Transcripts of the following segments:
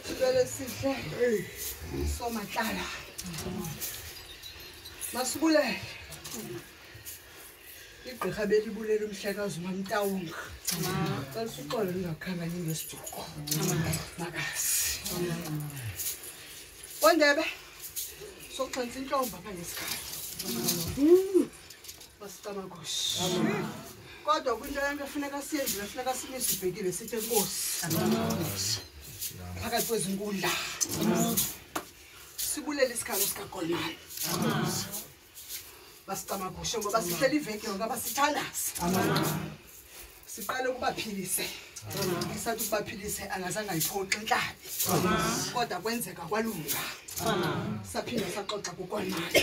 Sibele sihle. Somahlala. Masibule. Igqirha belibulela umhlekazi uMamtawunga. Xa siqole lingakhanga ngesijuko. Makasi. Wondebe. Soxhenza inhlomba apha ngesikhathi. Basitamagosh. Kodwa kwinto yonke kufuneka siyenze, kufuneka simise ibhekile sithi Nkosi. Phakathi kwezinkundla. Sibulele isikhalo sikaGolmani. Basitamagosh ngoba sihleli iveki yonke abasithandaza. Siqale ukubaphilise. Isathi ukubaphilise angazange ayiphoxe inhlabi. Kodwa kwenzeka kwalunga. Saphinda saxoxa kuGolmani.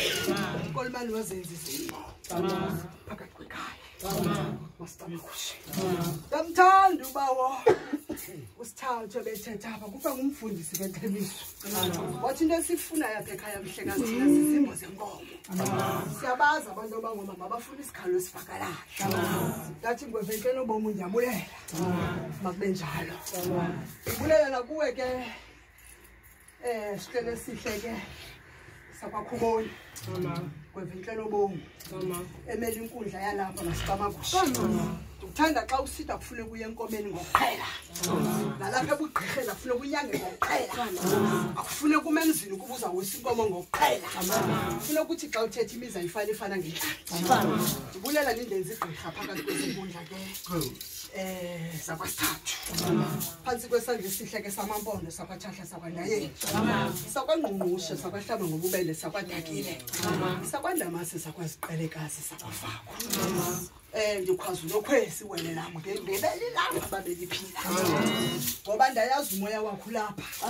uGolmani wazenza izinto. Phakathi kwekhaya. Masitamagosh. Ndamthanda ubawo. Usithathe bethetha apha kuba ngumfundisi kaThemiso. Wathi into esifunayo apha ekhaya mhlekazi thina zizimbo zenkomo. Siyabaza abantu abangoma mabafuna isikhalo esivakalayo. Ndathi ngwevenkeni obomu ndiyabulela. Makube njalo. Ibulela nakuwe ke sihlele sihle ke sakwakhuboni. Kwevenkeni obomu. Emela inkundla yalapha Masitamagosh. Uthanda xa usida kufuneka uye enkomeni ngokuqhela. Nalapha ebugqirhela kufuneka unyange ngokuqhela. Akufuneka umemzini ukuba uzawuwisa inkomo ngokuqhela. Kufuneka ukuthi xa uthetha imiza ifana ngentlanga. Ndibulela nindenza igqirha phakathi kwezinkundla ke zakwasithathu. Phansi kwesandla esihle ke samampondo sakwaThahla sakwaNdayeni. Sakwangqungqushe sakwahlaba ngobubele sakwadakile. Sakwandamase sakwaziqelekazi sakwafakwa. Ndikhwaza unokhwesi wena nami ngebeli lapha babeliphila. Ngoba ndayazi umoya wakho lapha.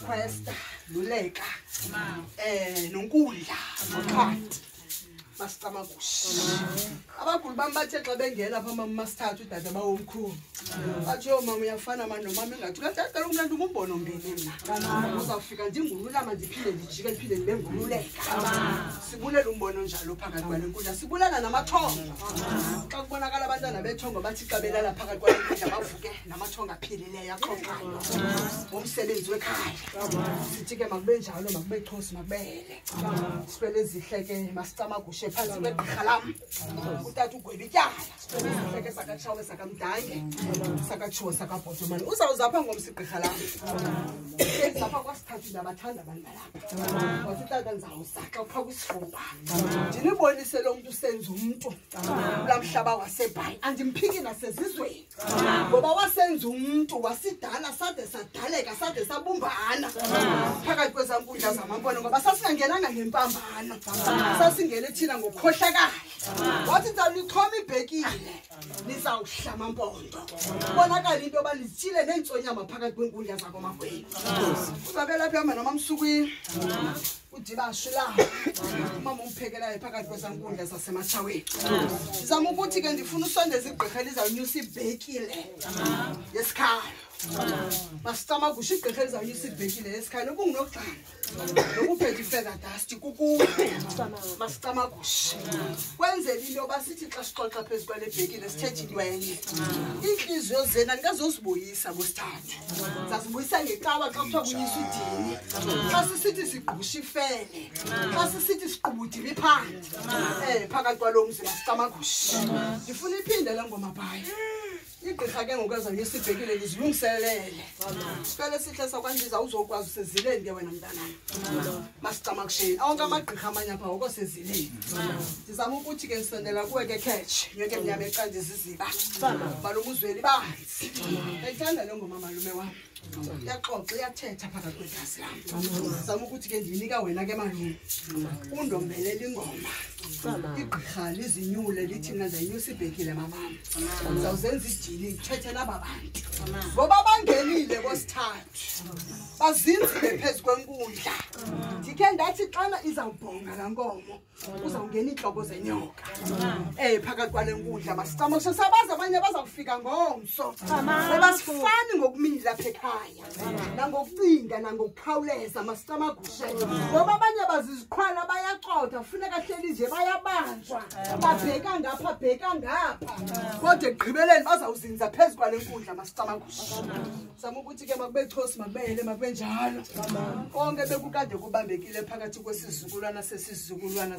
Kwesta, Luleka. Nonkundla, noXhadi. Masitamagosh. Abaguli bami bathe xa bengena apha mama Masithathu udade bawomkhulu. Bathi yo mama uyafana manje nomama engathi kanti umntu ngumbono mbini mina. Uzawufika ndingululama ndiphinde ndijike ndiphinde ndibe ngululeka. Sibulela umbono njalo phakathi kwale nkundla. Sibulela namathongo. Xa kubonakala abantwana bethongo bathi xa belala phakathi kwale nkundla bavuke namathongo aphilileyo axoxayo. Ngomsebenzi wekhaya. Sithi ke makube njalo makube Xosi makubele. Sibele zihle ke Masitamagosh phansi kwegqirha lam. Utata ugweba ityala. Sihle ke sakatshawe sakamdange. Sakatshiwo sakabhotomani. Uzawuzapha ngomsi igqirha lam. Zapha kwasithathu ndabathanda abantu balapha. Wathi utata ndizawuzaxa upha kwisifuba. Ndinibonise lo mntu usenza umntu. Kulaa mhlaba waseBhayi. Andimphiki nasezizweni. Ngoba wasenza umntu wasidala sade sadaleka sade sabumbana. Phakathi kwezaa nkundla zamampondo ngoba sasingangenanga ngempambano. Sasingene thina ngokukhohlakala. Wathi ndizawulixhoma ibhekile. Nizawuhlama amampondo. Bonakala into yoba lizithile neentsonyama phakathi kweenkundla zakomagwenya. Uzabe lapha ehamba nomamsukwini. Udibasho la. Umama umphekelayo phakathi kwezankundla zasematshaweni. Ndizama ukuthi ke ndifuna usondeza igqirha lizawunyusa ibhekile. Yesikhalo. Masitamagosh igqirha lizawunyusa ibhekile yesikhalo ubungunoxana. Nokuphethe ifeather dust kukuwe. Masitamagosh. Kwenzela into yoba sithi xa sixoxa phezu kwale bhekile sithethe intwenye. Iinhliziyo zena ndingazozibuyisa ngosithathu. Zazibuyisa ngeqaba xa kuthiwa kunyiswa idini. Xa sisithi sigqusha ifene. Xa sisithi siqubudile iphandi. Phakathi kwalo mzi Masitamagosh. Ndifuna iphinde le ngoma phaya. Igqirha ke ngokuzanyusa ibhekile lizilungiselele. Sicela sihle sakwandiza uzokwazi usezileni ke wena mntanami. Masitamagosh. Awonke amagqirha amanye apha ngoko sezileni. Ndizama ukuthi ke ndisondela kuwe ke catch. Yonke mnyama eqanda iziziba. Balomuzweli banzi. Ayithanda le ngoma malume wami. Yaxoxa iyathetha phakathi kwegazi lami. Ndizama ukuthi ke ndiyinika wena ke malume. Undombelela ingoma. Igqirha lizinyule lithi mna ndayinyusa ibhekile mamam. Ndizawuzenza idili ndithethe naba bantu. Ngoba bangenile kosithathu. Bazinzile phezu kwenkundla. Ndikhe ndathi xana izawubhonga laa nkomo uzawungena iintloko zenyoka. Phakathi kwale nkundla Masitamagosh sabazi abanye bazawufika ngomso. Ngoba sifani ngokumila apha ekhaya. Nangokucinga nangokukhawuleza Masitamagosh. Ngoba abanye baziziqhwala bayaxoxa South Africa kahleli nje bayabanjwa babheka ngapha bheka ngapha kodwa egqibeleni bazawuzinza phezulu kwalenkundla masicamakusha sama ukuthi ke makube chosi makubele makube njalo konke bekukade kubambekile phakathi kwesizukulwana sesizukulwana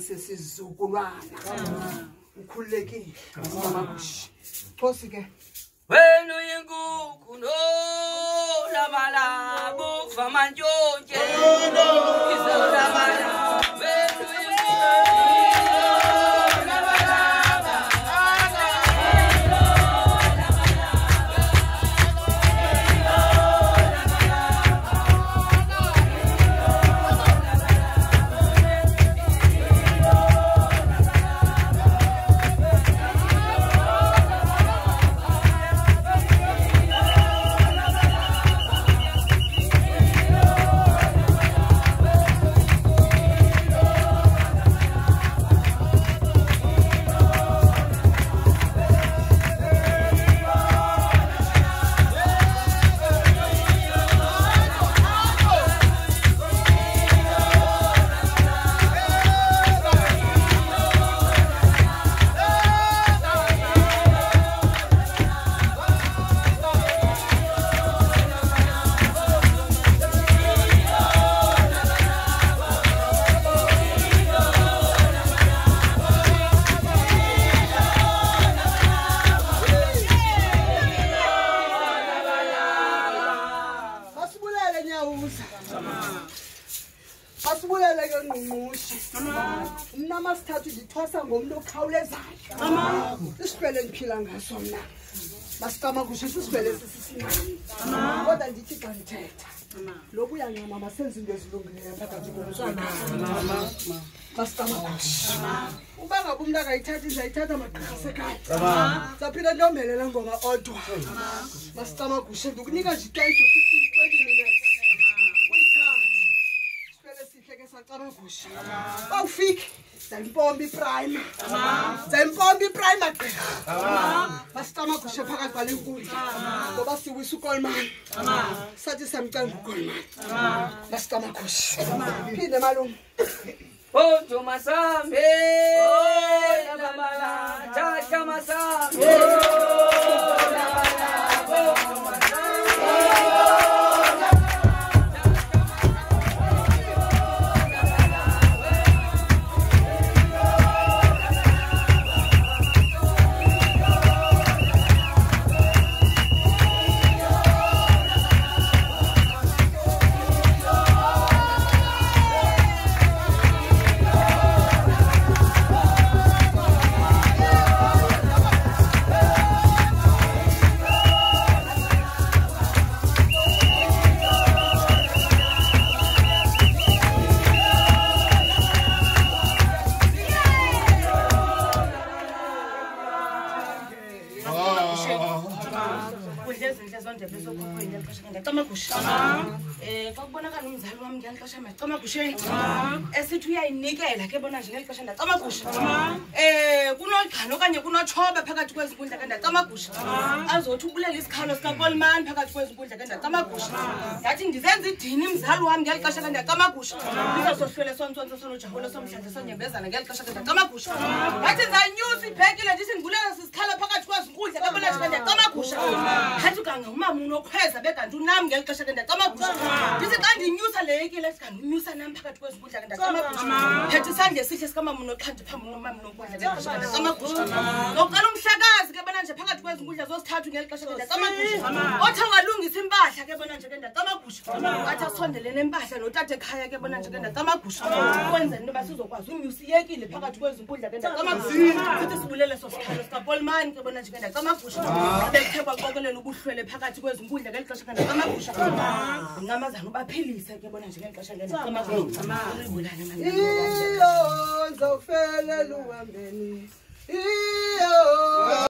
ukhululekile masicamakusha chosi ke wena uyinkuku no labalabo famantshontshe izolabala Asibulele ke ngqungqushi mna sithathu ndithwasa ngomuntu okhawulezayo isibhele ndiphila ngaso mna masicamakusha isibhele sisincane kodwa ndithi xa ndithetha lobu uyancama masenze into ezilungileyo phakathi komntwana masicamakusha uba ngabe umntu akayithathi ndizayithatha magqirha sekhaya zaphinda ndomelela ngoma odwa masicamakusha ndikunika nje ixesha 15-20 minutes Sacamakusha bawufika Zaimpombi prime Zaimpombi prime agqirha basicamakusha phakathi kwalenkundla ngoba siwisa uKolmani sathi samcanga uKolmani basicamakusha phinde malume Ojo masambe labala chacha masambe Kwakubonakala umzali wami ngelixesha macamagusheni esithi uyayinikela ke bona nje ngelixesha ndacamagusha kunogxano okanye kunotshoba phakathi kwezinkundla ke ndacamagusha azothi ubulela isikhalo sikaKolmani phakathi kwezinkundla ke ndacamagusha yathi ndizenza idini umzali wami ngelixesha ke ndacamagusha ndizohlwele sontsonto sonojaholo somhlandla sonyembezana ngelixesha ke ndacamagusha yathi zanyusa ibhekile ndithi ndibulela sisikhalo phakathi kwezinkundla ke bona nje ndacamagusha yathi kanga umama unokhweza bekanti unami ngelixesha ke ndacamagusha ndithi xa ndinyusa leyekile sikanti unyusa nami phakathi kwezinkundla ke ndacamagusha phethe isandla esihle sikamama unoxhanti phambi nomama unokudla ngelixesha ke ndacamagusha ngokuqala umhlakazi ke bona nje phakathi kwezinkundla zosithathu ngelixesha ke ndacamagusha othe walungisa impahla ke bona nje ke ndacamagusha wathi asondelene impahla notata ekhaya ke bona nje ke ndacamagusha ukwenzeni into basizokwazi unyusa iyekile phakathi kwezinkundla ke ndacamagusha futhi sibulele sosikhalo sikaKolmani ke bona nje ke ndacamagusha bekuthe kwaqokelela ubuhlwele phakathi kwezinkundla ngelixesha ke ndacamagusha unqamazana ubaphilise ke bona nje ngelixesha ke ndacamagusha ulibulane manje iyo nzawufelela uhambeni iyo